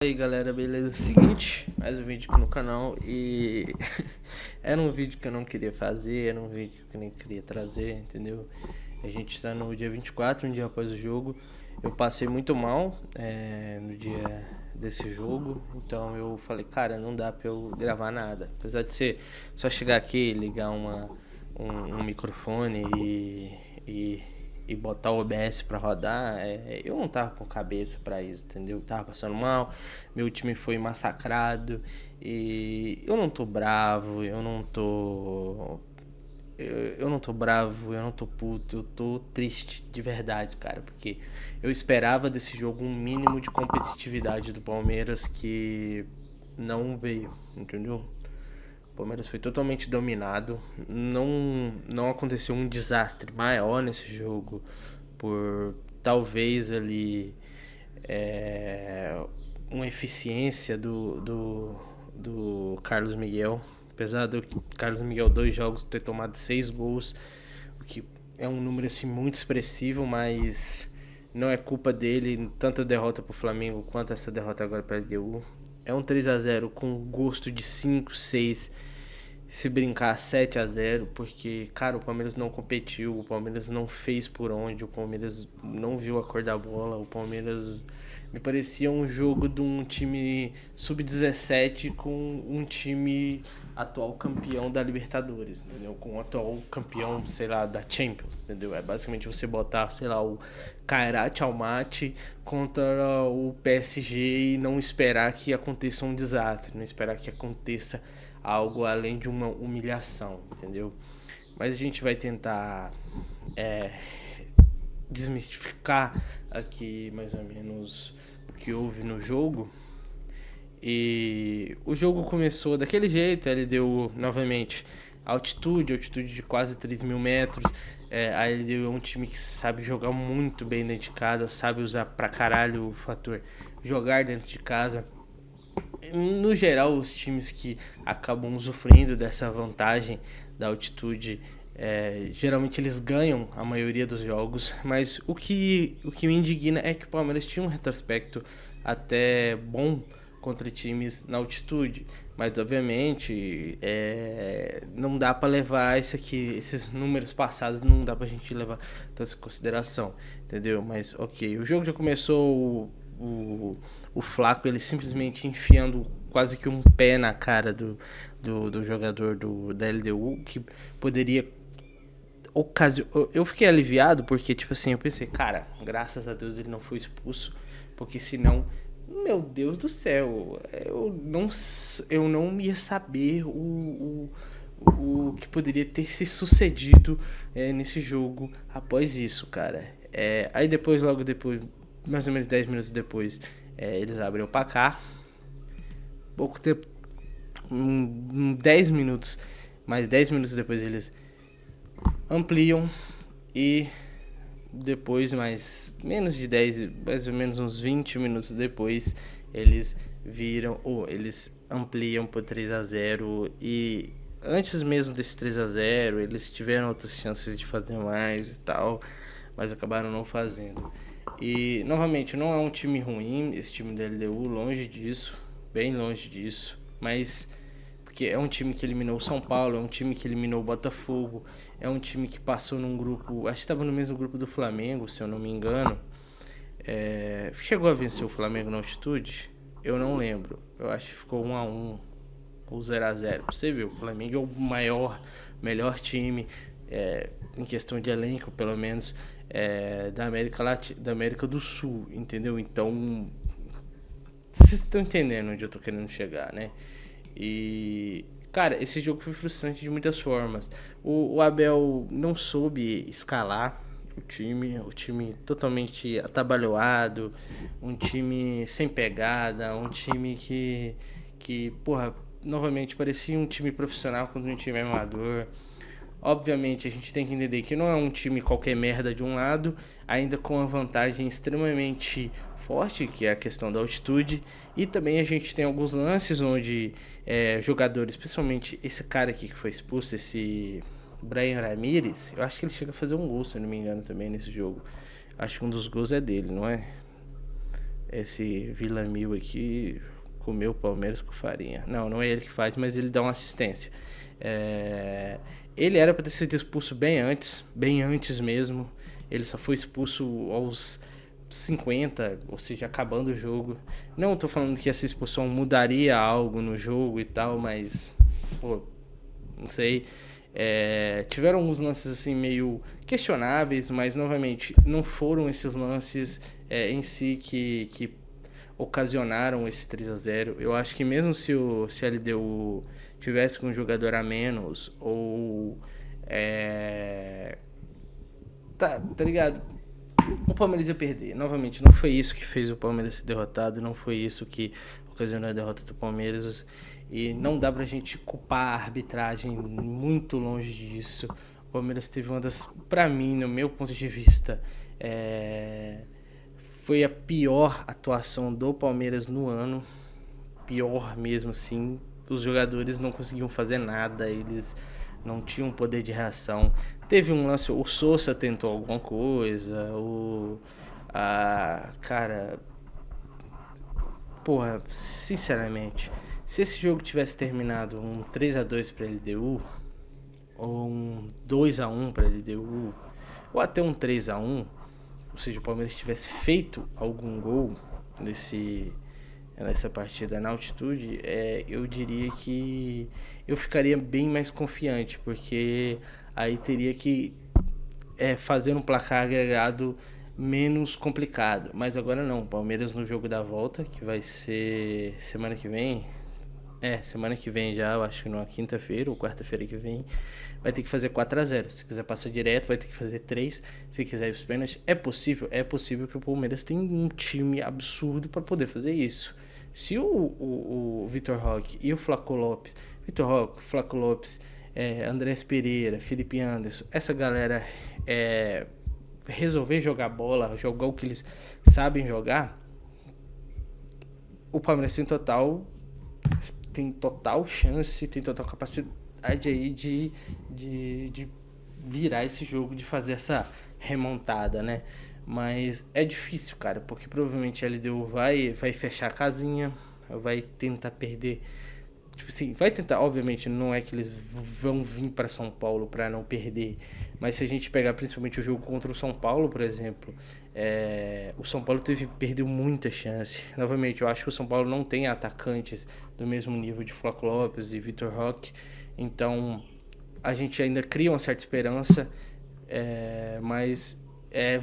E aí galera, beleza? Seguinte, mais um vídeo aqui no canal e era um vídeo que eu não queria fazer, era um vídeo que eu nem queria trazer, entendeu? A gente está no dia 24, um dia após o jogo. Eu passei muito mal no dia desse jogo, então eu falei, cara, não dá pra eu gravar nada. Apesar de ser só chegar aqui, ligar um microfone e botar o OBS pra rodar, eu não tava com cabeça pra isso, entendeu? Tava passando mal, meu time foi massacrado e eu não tô bravo, eu não tô bravo, eu não tô puto, eu tô triste de verdade, cara, porque eu esperava desse jogo um mínimo de competitividade do Palmeiras que não veio, entendeu? O Palmeiras foi totalmente dominado. Não aconteceu um desastre maior nesse jogo por talvez ali uma eficiência do Carlos Miguel. Apesar do Carlos Miguel 2 jogos ter tomado 6 gols, o que é um número assim muito expressivo, mas não é culpa dele, tanto a derrota para o Flamengo quanto essa derrota agora para a LDU. É um 3-0 com gosto de 5, 6, se brincar 7-0, porque, cara, o Palmeiras não competiu, o Palmeiras não fez por onde, o Palmeiras não viu a cor da bola, o Palmeiras me parecia um jogo de um time sub-17 com um time atual campeão da Libertadores, entendeu? Com o atual campeão, sei lá, da Champions, entendeu? É basicamente você botar, sei lá, o Kairat Almaty contra o PSG e não esperar que aconteça um desastre, não esperar que aconteça algo além de uma humilhação, entendeu? Mas a gente vai tentar desmistificar aqui mais ou menos o que houve no jogo. E o jogo começou daquele jeito, ele deu novamente altitude de quase 3.000 metros. A LDU é um time que sabe jogar muito bem dentro de casa, sabe usar pra caralho o fator jogar dentro de casa. No geral, os times que acabam usufruindo dessa vantagem da altitude, geralmente eles ganham a maioria dos jogos, mas o que me indigna é que o Palmeiras tinha um retrospecto até bom contra times na altitude, mas obviamente não dá para levar esses números passados, não dá pra gente levar tanto em consideração, entendeu? Mas ok, o jogo já começou, o Flaco ele simplesmente enfiando quase que um pé na cara do jogador da LDU, que poderia eu fiquei aliviado porque, tipo assim, eu pensei, cara, graças a Deus ele não foi expulso, porque senão, meu Deus do céu, eu não ia saber o que poderia ter se sucedido nesse jogo após isso, cara. Aí depois, logo depois, mais ou menos 10 minutos depois, eles abrem o placar. Pouco tempo, 10 minutos, mais 10 minutos depois eles ampliam e depois mais menos de 10, mais ou menos uns 20 minutos depois, eles eles ampliam por 3-0 e antes mesmo desse 3-0, eles tiveram outras chances de fazer mais e tal, mas acabaram não fazendo. E novamente, não é um time ruim, esse time da LDU, longe disso, bem longe disso, mas porque é um time que eliminou o São Paulo, é um time que eliminou o Botafogo, é um time que passou num grupo, acho que estava no mesmo grupo do Flamengo, se eu não me engano. Chegou a vencer o Flamengo na altitude? Eu não lembro, eu acho que ficou 1-1 ou 0-0. Você viu, o Flamengo é o melhor time em questão de elenco, pelo menos, da América do Sul, entendeu? Então, vocês estão entendendo onde eu tô querendo chegar, né? E, cara, esse jogo foi frustrante de muitas formas. O Abel não soube escalar o time totalmente atabalhoado, um time sem pegada, um time porra, novamente parecia um time profissional contra um time amador. Obviamente a gente tem que entender que não é um time qualquer merda de um lado, ainda com a vantagem extremamente forte, que é a questão da altitude, e também a gente tem alguns lances onde jogadores, principalmente esse cara aqui que foi expulso, esse Brian Ramírez, eu acho que ele chega a fazer um gol, se eu não me engano, também nesse jogo. Acho que um dos gols é dele, não é? Esse Vila Mil aqui comeu o Palmeiras com farinha. Não é ele que faz, mas ele dá uma assistência. Ele era para ter sido expulso bem antes mesmo. Ele só foi expulso aos 50, ou seja, acabando o jogo. Não tô falando que essa expulsão mudaria algo no jogo e tal, mas, pô, não sei. Tiveram alguns lances assim meio questionáveis, mas novamente não foram esses lances em si que ocasionaram esse 3-0. Eu acho que mesmo se a LDU tivesse com um jogador a menos ou tá ligado? O Palmeiras ia perder. Novamente, não foi isso que fez o Palmeiras ser derrotado, não foi isso que ocasionou a derrota do Palmeiras. E não dá pra gente culpar a arbitragem, muito longe disso. O Palmeiras teve uma das, pra mim, no meu ponto de vista, foi a pior atuação do Palmeiras no ano. Pior mesmo, assim. Os jogadores não conseguiam fazer nada, eles não tinham poder de reação. Teve um lance, o Sousa tentou alguma coisa, cara, porra, sinceramente, se esse jogo tivesse terminado um 3-2 para LDU, ou um 2-1 para LDU, ou até um 3-1, ou seja, o Palmeiras tivesse feito algum gol nessa partida na altitude, eu diria que eu ficaria bem mais confiante, porque aí teria que fazer um placar agregado menos complicado. Mas agora não, Palmeiras no jogo da volta, que vai ser semana que vem. Semana que vem já, eu acho que numa quinta-feira ou quarta-feira que vem, vai ter que fazer 4-0. Se quiser passar direto, vai ter que fazer 3. Se quiser ir os pênaltis, é possível que o Palmeiras tenha um time absurdo para poder fazer isso. Se o Vitor Roque e o Flaco Lopes, Andrés Pereira, Felipe Anderson, essa galera resolver jogar bola, jogar o que eles sabem jogar, o Palmeiras tem total chance, tem total capacidade aí de virar esse jogo, de fazer essa remontada, né? Mas é difícil, cara, porque provavelmente a LDU vai fechar a casinha, vai tentar perder. Tipo assim, vai tentar, obviamente, não é que eles vão vir para São Paulo para não perder, mas se a gente pegar principalmente o jogo contra o São Paulo, por exemplo, o São Paulo perdeu muita chance. Novamente, eu acho que o São Paulo não tem atacantes do mesmo nível de Flaco Lopes e Vitor Roque, então a gente ainda cria uma certa esperança, mas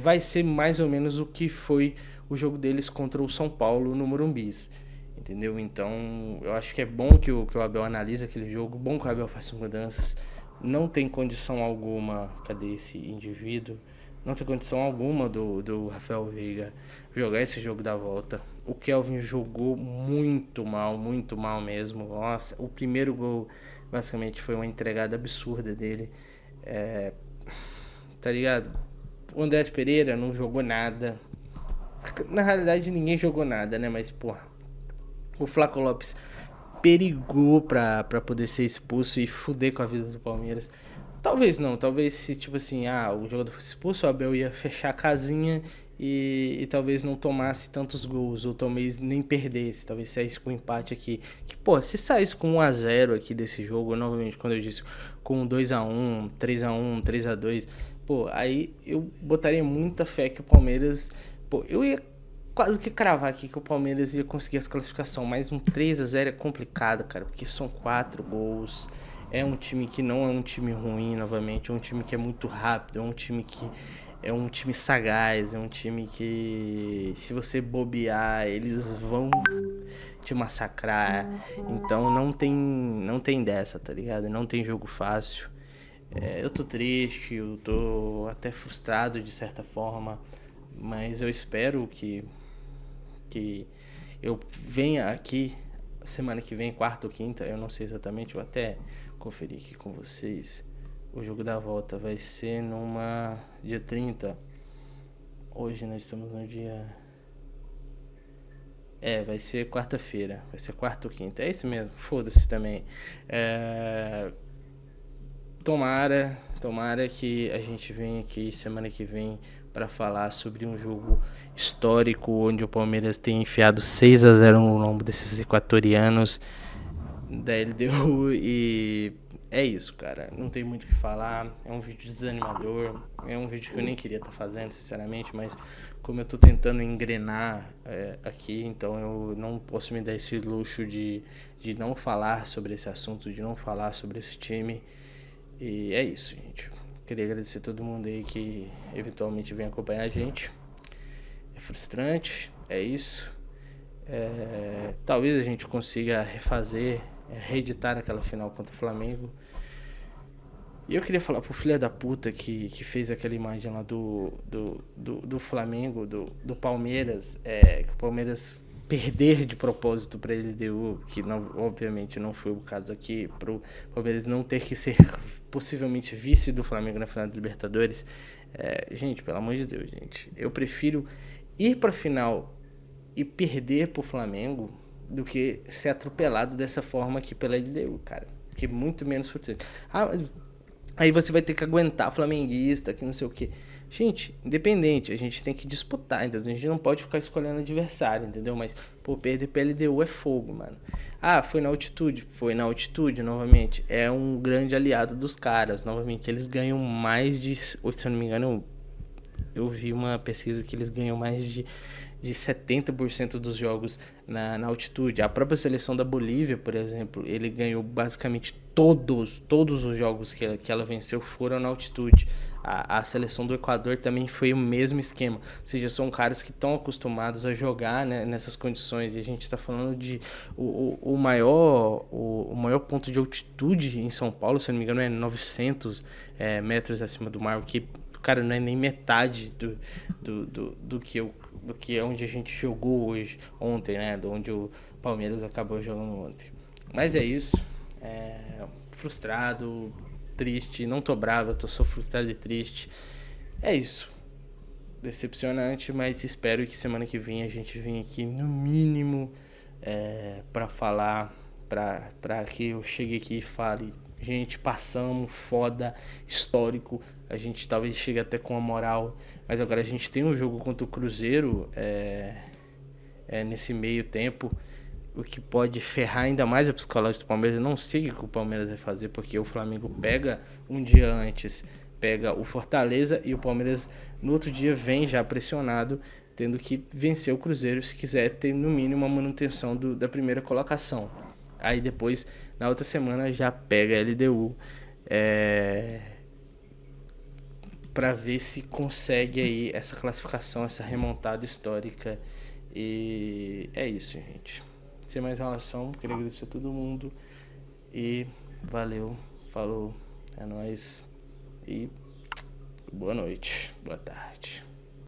vai ser mais ou menos o que foi o jogo deles contra o São Paulo no Morumbis, entendeu? Então eu acho que é bom que o Abel analise aquele jogo, bom que o Abel faça mudanças. Não tem condição alguma, cadê esse indivíduo? Não tem condição alguma do Rafael Veiga jogar esse jogo da volta. O Kelvin jogou muito mal mesmo. Nossa, o primeiro gol basicamente foi uma entregada absurda dele, tá ligado? O Andrés Pereira não jogou nada. Na realidade ninguém jogou nada, né? Mas, porra, o Flaco Lopes perigou pra poder ser expulso e fuder com a vida do Palmeiras. Talvez se, tipo assim, o jogador fosse expulso, o Abel ia fechar a casinha e talvez não tomasse tantos gols, ou talvez nem perdesse, talvez saísse com um empate aqui. Que, pô, se saísse com 1-0 aqui desse jogo, novamente, quando eu disse com 2-1, 3-1, 3-2, pô, aí eu botaria muita fé que o Palmeiras, pô, eu ia quase que cravar aqui que o Palmeiras ia conseguir essa classificação, mas um 3-0 é complicado, cara, porque são 4 gols. É um time que não é um time ruim, novamente, é um time que é muito rápido, é um time sagaz, é um time que, se você bobear, eles vão te massacrar. Então não tem dessa, tá ligado? Não tem jogo fácil. Eu tô triste, eu tô até frustrado de certa forma, mas eu espero que eu venha aqui semana que vem, quarta ou quinta, eu não sei exatamente, vou até conferir aqui com vocês. O jogo da volta vai ser dia 30. Hoje nós estamos no dia... vai ser quarta-feira. Vai ser quarta ou quinta. É isso mesmo, foda-se também. Tomara que a gente venha aqui semana que vem para falar sobre um jogo histórico onde o Palmeiras tem enfiado 6-0 no lombo desses equatorianos da LDU. E é isso, cara. Não tem muito o que falar. É um vídeo desanimador. É um vídeo que eu nem queria estar fazendo, sinceramente, mas como eu tô tentando engrenar aqui, então eu não posso me dar esse luxo de não falar sobre esse assunto, de não falar sobre esse time. E é isso, gente. Queria agradecer a todo mundo aí que eventualmente vem acompanhar a gente. É frustrante, é isso. Talvez a gente consiga refazer, reeditar aquela final contra o Flamengo. E eu queria falar pro filho da puta que fez aquela imagem lá do Flamengo, do Palmeiras, que o Palmeiras perder de propósito pra LDU, que não, obviamente não foi o caso aqui, pro Palmeiras não ter que ser possivelmente vice do Flamengo na final da Libertadores. Gente, pelo amor de Deus, gente, eu prefiro ir pra final e perder pro Flamengo do que ser atropelado dessa forma aqui pela LDU, cara, que é muito menos frustrante. Aí você vai ter que aguentar flamenguista, que não sei o que. Gente, independente, a gente tem que disputar, entendeu? A gente não pode ficar escolhendo adversário, entendeu? Mas, perder pra LDU é fogo, mano. Foi na altitude? Foi na altitude, novamente. É um grande aliado dos caras, novamente. Eles ganham mais de... Se eu não me engano, eu vi uma pesquisa que eles ganham mais de 70% dos jogos na altitude. A própria seleção da Bolívia, por exemplo, ele ganhou basicamente todos os jogos que ela venceu foram na altitude. A seleção do Equador também foi o mesmo esquema. Ou seja, são caras que estão acostumados a jogar, né, nessas condições. E a gente está falando de o maior ponto de altitude em São Paulo, se eu não me engano, é 900 metros acima do mar, o que, cara, não é nem metade do que é onde a gente jogou ontem, né? De onde o Palmeiras acabou jogando ontem. Mas é isso. Frustrado, triste. Não tô bravo, eu só frustrado e triste. É isso. Decepcionante, mas espero que semana que vem a gente venha aqui no mínimo pra falar, pra que eu chegue aqui e fale: gente, passamos, foda, histórico. A gente talvez chegue até com a moral, mas agora a gente tem um jogo contra o Cruzeiro nesse meio tempo, o que pode ferrar ainda mais a psicológica do Palmeiras. Eu não sei o que o Palmeiras vai fazer, porque o Flamengo pega um dia antes, pega o Fortaleza, e o Palmeiras no outro dia vem já pressionado, tendo que vencer o Cruzeiro se quiser ter no mínimo a manutenção da primeira colocação. Aí depois, na outra semana, já pega a LDU para ver se consegue aí essa classificação, essa remontada histórica. E é isso, gente. Sem mais enrolação, queria agradecer a todo mundo. E valeu, falou, é nóis. E boa noite, boa tarde.